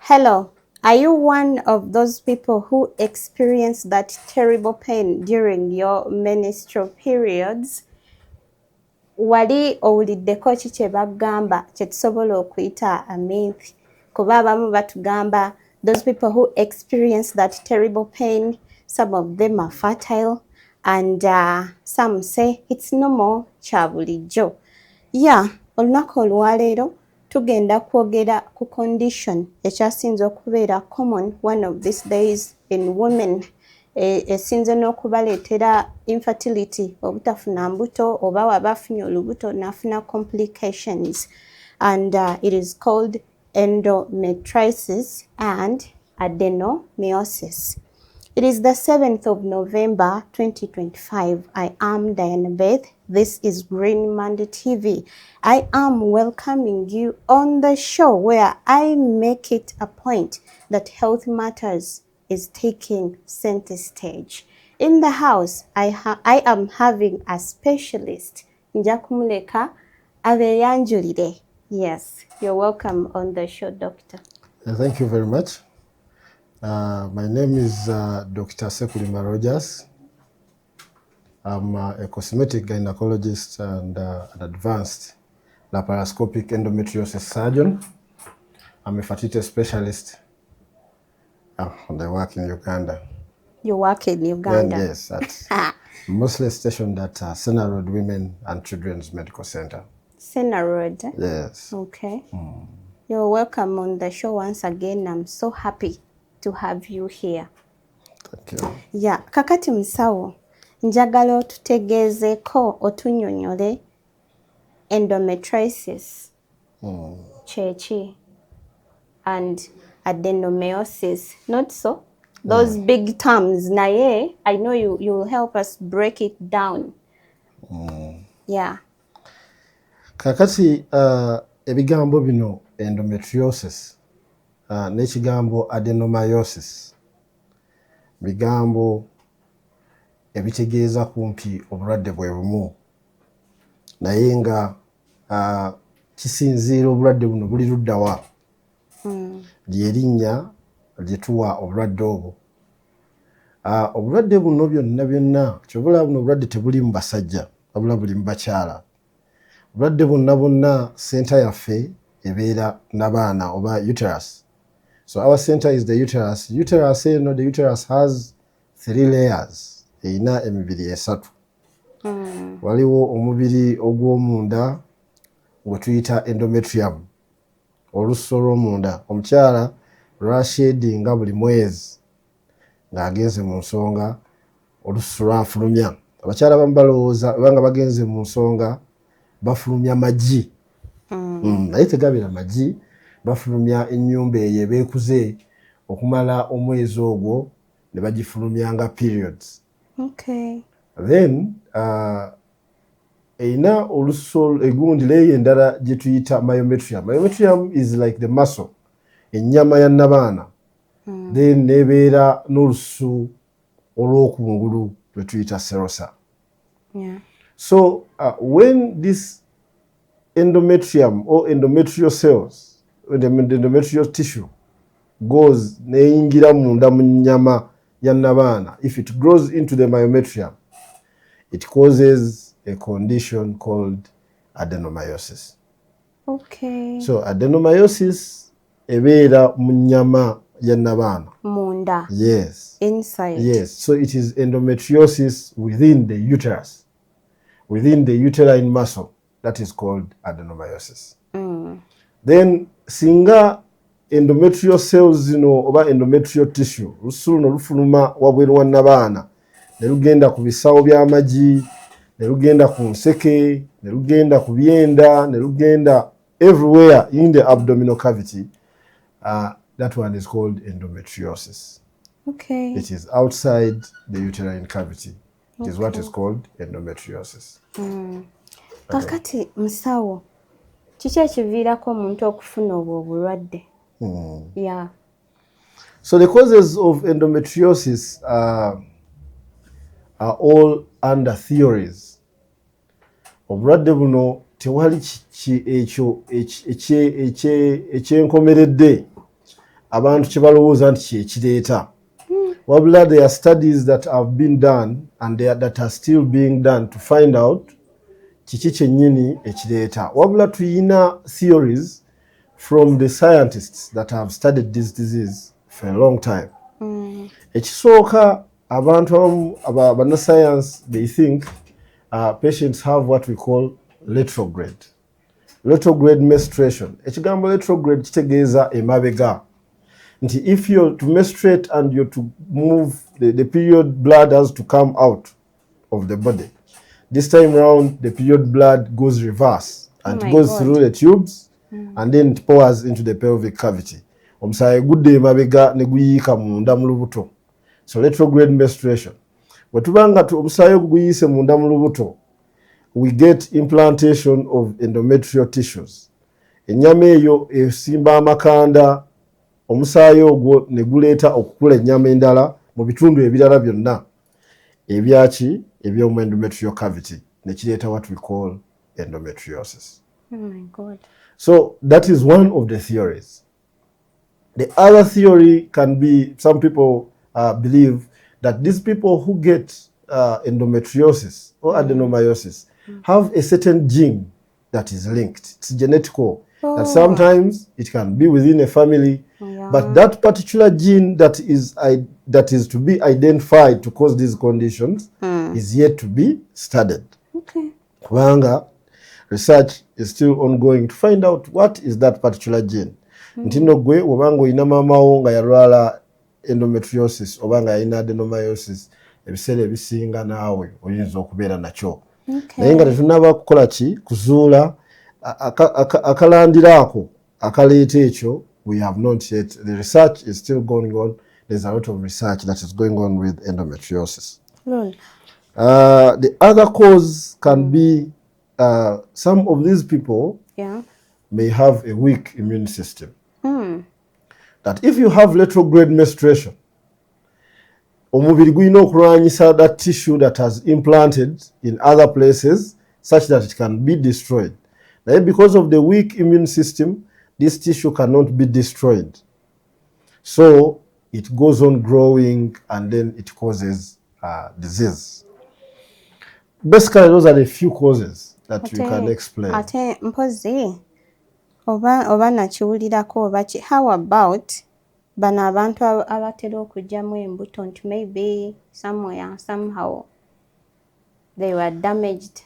Hello, are you one of those people who experience that terrible pain during your menstrual periods? Wali owuliddeko ki kye bagamba kye tusobola okuyita a myth? Kuba abamu batugamba those people who experience that terrible pain, some of them are fertile and some say it's normal kya bulijjo. Yeah, olunaku olwaleero tugenda kwogera ku condition ekyasinze okubeera common one of these days in women esinze n'okubaleetera infertility obutafuna mbuto oba waba afunye olubuto n'afuna complications and it is called endometriosis and adenomyosis. It is the 7th of November 2025. I am Diana Beth. This is Green Monday TV. I am welcoming you on the show where I make it a point that health matters is taking center stage. In the house, I am having a specialist, Njakumuleka Aveyanjulide. Yes, you're welcome on the show, Doctor. Thank you very much. My name is Dr. Sekulima Rogers. I'm a cosmetic gynecologist and an advanced laparoscopic endometriosis surgeon. I'm a fertility specialist and I work in Uganda. You work in Uganda? And yes, mostly stationed at Sena Road Women and Children's Medical Center. Sena Road? Yes. Okay. You're welcome on the show once again. I'm so happy to have you here. Thank you. Yeah, kakati musawo njagala otutegeezeeko otunnyonnyole endometriosis kyeki and adenomyosis, not so those big terms naye I know you will help us break it down. Yeah. Kakati ebigambo bino endometriosis n'ekigambo adenomyosis bigambo ebitegeeza kumpi obulwadde bwe bumu naye nga kisinziira obulwadde buno buli luddawa lyerinnya lyetuwa obulwadde obwo. Obulwadde buno byonna kyobula buno obulwadde tebuli mu basajja wabula buli mu bakyala. Obulwadde bonna senta yaffe ebeera n'abaana oba uterus. So our center is the uterus. Uterus, you know, the uterus has 3 layers. Eina emibiri esatu. Waliwo omubiri ogw'omunda gwe tuyita endometrium. Olususo lw'omunda. Omukyala lwashedinga buli mwezi ng'agenze mu nsonga olususo lwafulumya. Abakyala abamu balowooza nga bagenze mu nsonga bafulumya magi. Naye tegabeera magi. Bafulumya ennyumba eyo ebeekuze okumala omwezi ogwo ne bagifulumya nga periods. Okay. Then eina olususo egundi leeyo endala gye tuyita myometrium. Myometrium is like the muscle, ennyama ya nnabaana. Then nebeera n'olususu olw'okungulu lwe tuyita serosa. Yeah. So when this endometrium or endometrial cells, when the endometrial tissue goes neyingira munda mu nnyama ya nnabaana, if it grows into the myometrium, it causes a condition called adenomyosis. Okay. So adenomyosis ebeera mu nnyama ya nnabaana. Munda. Yes. Inside. Yes. So it is endometriosis within the uterus, within the uterine muscle. That is called adenomyosis. Then singa endometrial cells zino oba endometrial tissue olususu luno lufuluma wabweru wa nnabaana ne lugenda ku bisawo by'amagi ne lugenda ku nseke ne lugenda ku byenda ne lugenda everywhere in the abdominal cavity, that one is called endometriosis. Okay. It is outside the uterine cavity. It is what is called endometriosis. Kakati musawo kiki ekiviirako omuntu okufuna obwo obulwadde? Yeah. So the causes of endometriosis are all under theories. Obulwadde buno tewali ekyo ekyenkomeredde abantu kye balowooza nti kyekireeta wabula there are studies that have been done and that are still being done to find out kiki kyennyini ekireeta wabula tuyina theories from the scientists that have studied this disease for a long time. Ekisooka abantu abamu bannascience they think patients have what we call retrograde menstruation. Ekigambo retrograde kitegeeza emabega nti if you're to menstruate and you're to move the period blood has to come out of the body. This time round the period blood goes reverse and it goes through the tubes and then it pours into the pelvic cavity. Omusaayi gudde emabega ne guyiika munda mu lubuto. So retrograde menstruation. Bwe tubanga omusaayi guyiise munda mu lubuto, we get implantation of endometrial tissues. Ennyama eyo esimba amakanda, omusaayi ogwo ne guleeta okukula ennyama endala mu bitundu ebirala byonna ebyaki eby'omu endometrial cavity ne kireeta what we call endometriosis. Oh my God. So that is one of the theories. The other theory can be, some people believe that these people who get endometriosis or adenomyosis have a certain gene that is linked. It's genetical. That sometimes it can be within a family, but that particular gene that is to be identified to cause these conditions is yet to be studied. Okay. Kubanga research is still ongoing to find out what is that particular gene. Ntino gwe obanga oyina maamawo nga yalwala endometriosis obanga yalina adenomyosis ebiseera ebisinga naawe oyinza okubeera nakyo. Naye nga tetunaba kukola ki kuzuula akalandira ako akaleeta ekyo. We have not yet. The research is still going on. There's a lot of research that is going on with endometriosis. The other cause can be some of these people may have a weak immune system. That if you have retrograde menstruation, omubiri gulina okulwanyisa that tissue that has implanted in other places such that it can be destroyed. Now, because of the weak immune system, this tissue cannot be destroyed. So it goes on growing and then it causes disease. Basically, those are the few causes that you can explain. Ate mpozi oba nakiwulirako oba ki, how about bano abantu abatera okugyamu embuto nti maybe somewhere somehow they were damaged?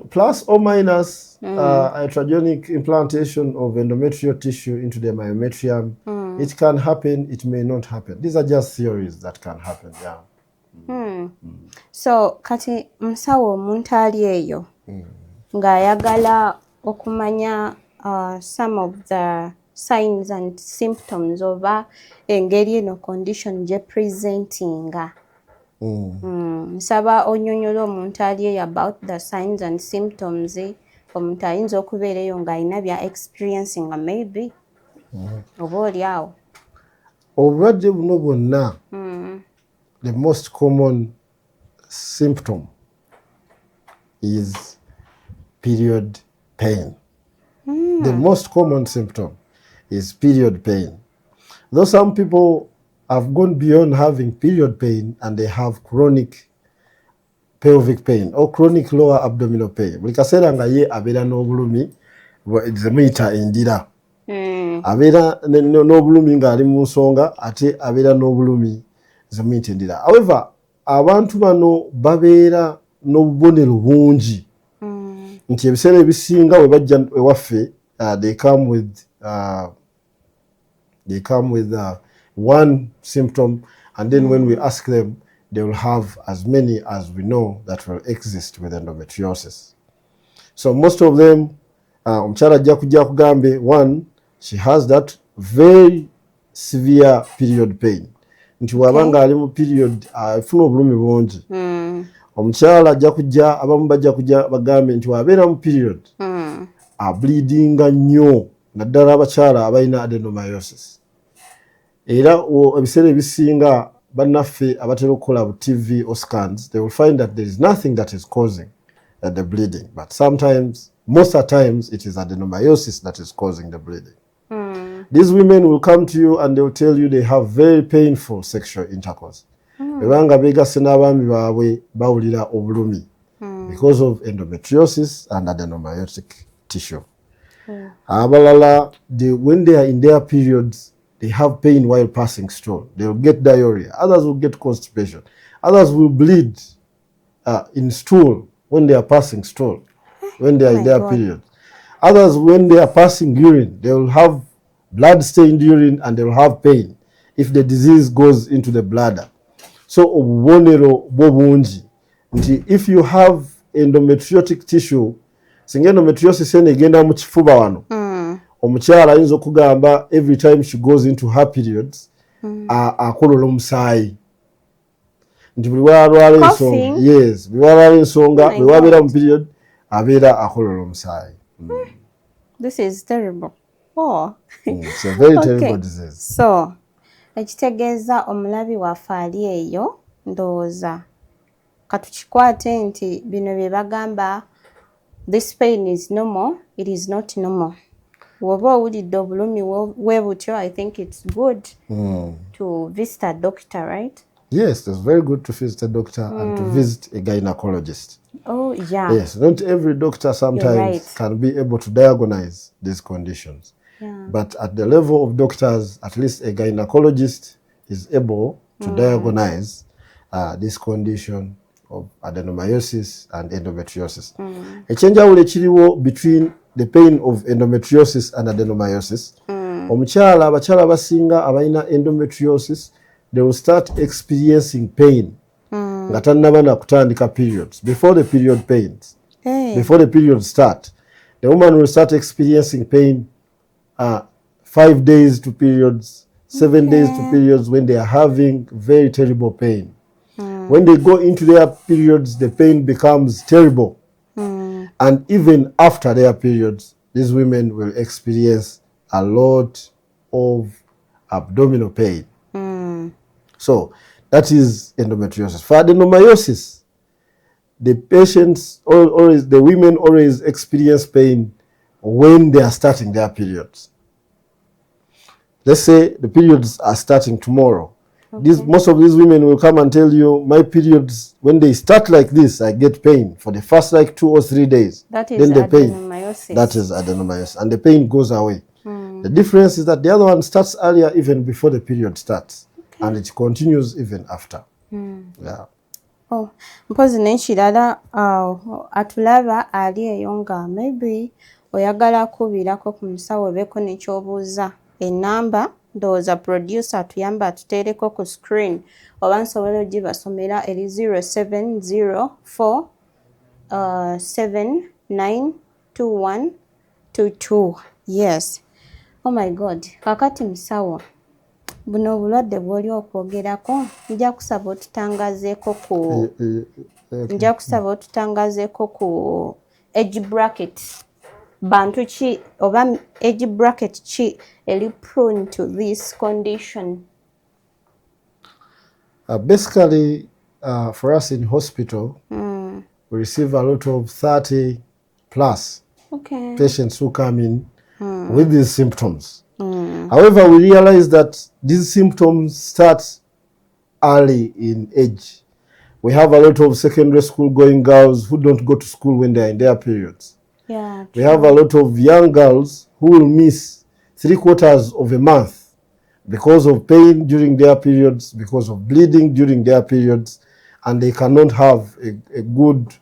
Plus or minus iatrogenic implantation of endometrial tissue into the myometrium. It can happen, it may not happen. These are just theories that can happen. So kati musawo omuntu ali eyo ng'ayagala okumanya some of the signs and symptoms oba engeri eno condition gye presentinga. Nsaba onyonyola omuntu ali eyo about the signs and symptoms. Omuntu ayinza okubeera eyo ng'alina bya experiencing maybe oba oli awo. Obulwadde buno bwonna, the most common symptom is period pain. The most common symptom is period pain. Though some people have gone beyond having period pain and they have chronic pelvic pain or chronic lower abdominal pain. Buli kaseera nga ye abeera n'obulumi ze muyita endira. Abeera n'obulumi ng'ali mu nsonga ate abeera n'obulumi ze muyita endira. However, abantu bano babeera n'obubonero bungi. Nti ebiseera ebisinga we bajja ewaffe they come with one symptom, and then when we ask them, they will have as many as we know that will exist with endometriosis. So most of them, omukyala ajja kujja kugambe, one, she has that very severe period pain. Nti wabanga ali mu period afuna obulumi bungi. Omukyala ajja kujja, abamu bajja kujja bagambe nti wabeera mu period bleedinga nnyo, naddala abakyala abalina adenomyosis. Era ebiseera ebisinga bannaffe abatera okukola bu TV or scans, they will find that there is nothing that is causing the bleeding. But sometimes, most of the times, it is adenomyosis that is causing the bleeding. These women will come to you and they will tell you they have very painful sexual intercourse. Bebanga begase n'abaami baabwe bawulira obulumi because of endometriosis and adenomyotic tissue. Abalala, when they are in their periods, they have pain while passing stool. They will get diarrhea. Others will get constipation. Others will bleed in stool when they are passing stool, when they are in their period. Others, when they are passing urine, they will have blood-stained urine and they will have pain if the disease goes into the bladder. So, obubonero bw'obungi nti if you have endometriotic tissue, singa endometriosis eno egenda mu kifuba wano, omukyala ayinza okugamba every time she goes into her periods, akolola omusaayi. Nti buli walwala ensonga, yes, buli walwala ensonga, bwe wabeera mu period, abeera akolola omusaayi. This is terrible. Oh. It's a very terrible disease. So, ekitegeeza omulabi waffe ali eyo ndowooza katukikwate nti bino bye bagamba this pain is normal, it is not normal. Woba owulidde obulumi we butyo, I think it's good to visit a doctor, right? Yes, it's very good to visit a doctor and to visit a gynecologist. Oh, yeah. Yes, not every doctor sometimes can be able to diagnose these conditions. Yeah. But at the level of doctors, at least a gynecologist is able to diagnose this condition of adenomyosis and endometriosis. Ekyenjawulo ekiriwo between the pain of endometriosis and adenomyosis. Abakyala abasinga abalina endometriosis, they will start experiencing pain nga tannaba na kutandika periods, before the period pains. Before the periods start, the woman will start experiencing pain 5 days to periods, 7 days to periods, when they are having very terrible pain. When they go into their periods, the pain becomes terrible. And even after their periods, these women will experience a lot of abdominal pain. So that is endometriosis. For adenomyosis, the patients always, the women always experience pain when they are starting their periods. Let's say the periods are starting tomorrow. Most of these women will come and tell you, my periods, when they start like this, I get pain for the first like 2 or 3 days. That is then the adenomyosis. Pain, that is adenomyosis. And the pain goes away. The difference is that the other one starts earlier, even before the period starts. And it continues even after. Yeah. Oh, mpozi n'ekirala atulaba ali eyo nga maybe oyagala kubirako ku musawo obeeko n'ekyobuuza enamba ndowooza producer atuyamba atuteereko ku screen oba nsobola ogibasomera eri 0704 792122. Yes. Oh my God. Kakati musawo, buno obulwadde bw'oli okwogerako nja kusaba otutangazeeko ku age bracket. Bantu ki oba age bracket ki eri prone to this condition? Basically, for us in hospital, we receive a lot of 30 plus patients who come in with these symptoms. However, we realize that these symptoms start early in age. We have a lot of secondary school going girls who don't go to school when they are in their periods. Yeah, we have a lot of young girls who will miss 3/4 of a month because of pain during their periods, because of bleeding during their periods, and they cannot have a good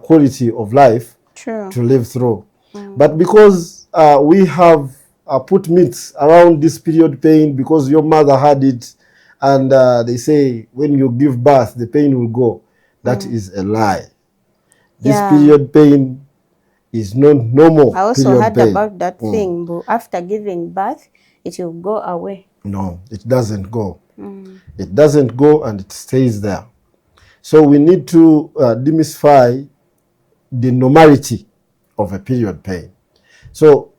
quality of life to live through. But because we have put myths around this period pain, because your mother had it, and they say when you give birth, the pain will go. That is a lie. This period pain is not normal. I also heard about that thing, but after giving birth, it will go away. No, it doesn't go. It doesn't go and it stays there. So we need to demystify the normality of a period pain. So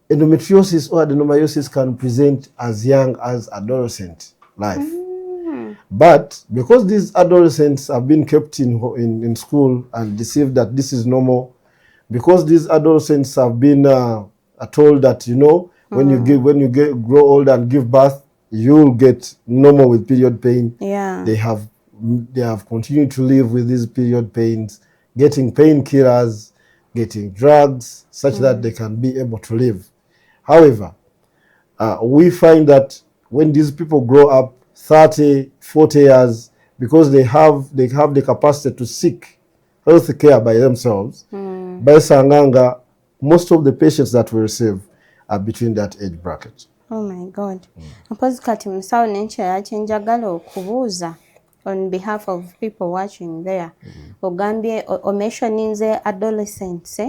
endometriosis or adenomyosis can present as young as adolescent life. But because these adolescents have been kept in school and deceived that this is normal, because these adolescents have been told that, you know, When you grow old and give birth, you'll get normal with period pain. Yeah. They have continued to live with these period pains, getting painkillers, getting drugs, such that they can be able to live. However, we find that when these people grow up 30, 40 years, because they have the capacity to seek health care by themselves, by Sanganga, most of the patients that we receive are between that age bracket. Oh my God. Mpozi kati musawo nenkyala kyenjagala okubuuza on behalf of people watching there. Ogambye omentioninze adolescents,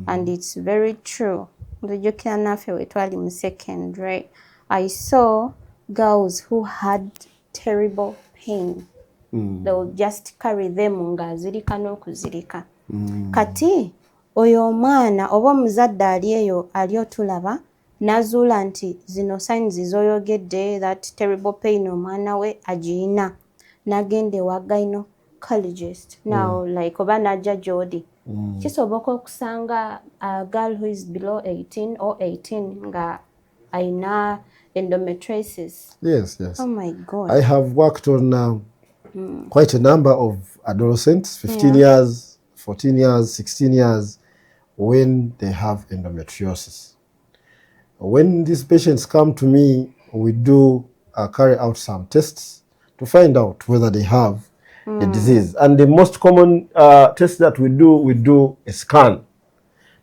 and it's very true. Ndujjukira naffe we twali mu secondary, I saw girls who had terrible pain. They would just carry them nga azirika n'okuzirika. Kati oyo omwana oba omuzadde ali eyo ali otulaba nazuula nti zino signs z'oyogedde, that terrible pain omwana we agiyina, n'agenda ewa gynecologist. Now like oba n'ajja gy'oli, kisoboka okusanga a girl who is below 18 or 18 nga ayina endometriosis. Yes. Oh my God. I have worked on quite a number of adolescents, 15 years, 14 years, 16 years, when they have endometriosis. When these patients come to me, we do carry out some tests to find out whether they have the disease. And the most common test that we do a scan.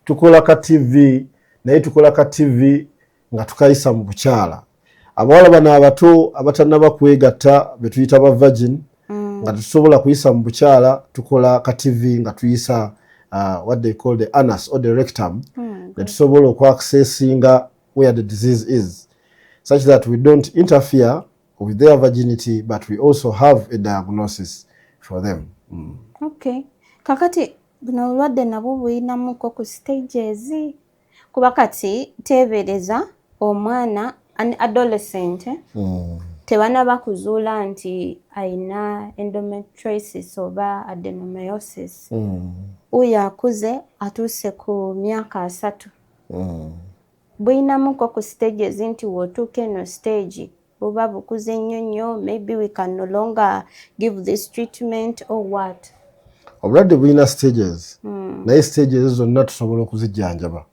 Tukola ka TV, naye tukola ka TV nga tukayisa mu bukyala. Abawala bano abato abatannaba kwegatta betuyita ba virgin, nga tusobola kuyisa mu bukyala, tukola ka TV nga tuyisa what they call the anus or the rectum, that tusobola okwaccessinga where the disease is, such that we don't interfere with their virginity, but we also have a diagnosis for them. Okay. Kakati buno obulwadde nabwo buyinamuko ku stages, kuba kati teebereza omwana an adolescent tebanaba kuzuula nti ayina endometriosis oba adenomyosis. Oyo akuze atuuse ku myaka 3. Buyinamuko ku stages nti wotuuka eno stage buba bukuze nnyo, maybe we can no longer give this treatment or what? Obulwadde bulina stages, naye stages zonna tusobola okuzijjanjaba.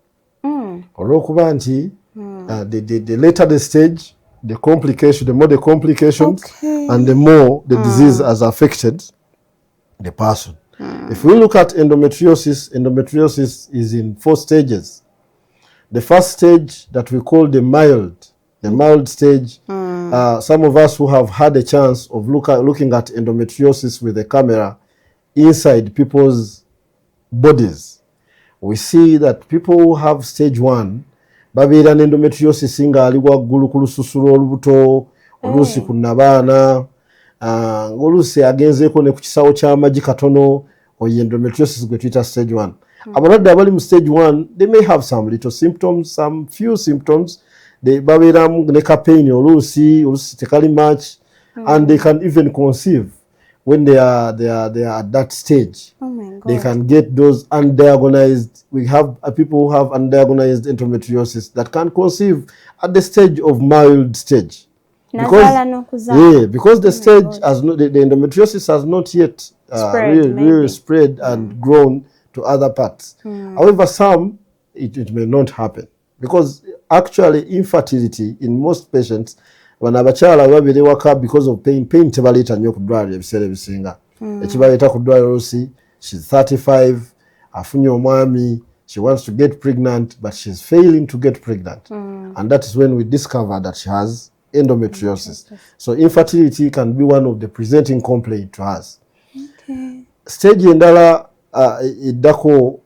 Olw'okuba nti the later the stage, the more the complications, and the more the disease has affected the person. If we look at endometriosis is in 4 stages. The first stage that we call the mild stage, some of us who have had a chance of looking at endometriosis with a camera inside people's bodies, we see that people who have stage 1 babeera n'endometriosis nga ali waggulu ku lususu olubuto, oluusi ku nabaana, ng'oluusi agenzeeko ne ku kisawo ky'amagi katono, oyo endometriosis gwe tuyita stage 1. Abalwadde abali mu stage 1, they may have some little symptoms, some few symptoms. They babeeramu ne ka pain oluusi tekali much, and they can even conceive when they are at that stage. Oh my God. They can get those undiagnosed. We have people who have undiagnosed endometriosis that can conceive at the stage of mild stage. Because the stage has not, the endometriosis has not yet really spread and grown to other parts. However, some it may not happen, because actually infertility in most patients, when abakyala babiri waka because of pain tebaleeta nnyo ku ddwaliro ebiseera ebisinga. Ekibaleeta ku ddwaliro oluusi, she's 35, afunye omwami, she wants to get pregnant, but she's failing to get pregnant. And that is when we discover that she has endometriosis. So infertility can be one of the presenting complaint to us. Stage endala eddako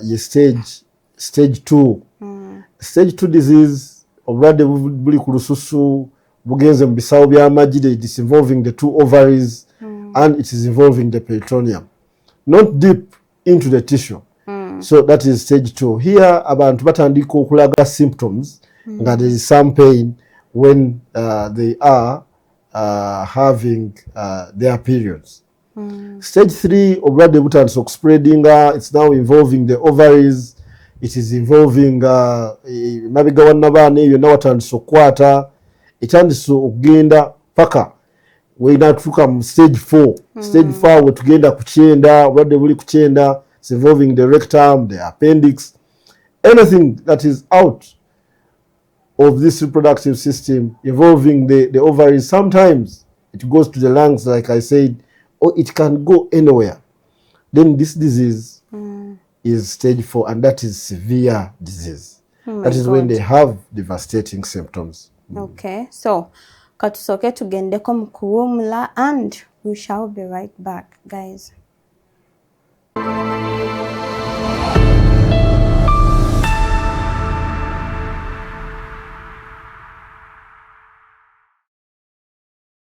ye stage 2. Stage 2 disease, obulwadde buli ku lususu, bugenze mu bisawo by'amagi, it is involving the 2 ovaries, and it is involving the peritoneum, not deep into the tissue. So that is stage 2. Here abantu batandika okulaga symptoms nga there is some pain when they are having their periods. Stage 3, obulwadde butandise okuspreadinga, it's now involving the ovaries, it is involving mabega wa nabaana eyo nawatandise okukwata etandise okugenda paka wenatuuka mu stage 4 stage 4 wetugenda ku kyenda obulwadde buli ku kyenda, it's involving the rectum, the appendix, anything that is out of this reproductive system involving the ovaries. Sometimes it goes to the lungs, like I said, or it can go anywhere. Then this disease is stage 4, and that is severe disease. That is when they have devastating symptoms. Okay, so katusoke tugendeko mu kuwumula, and we shall be right back, guys.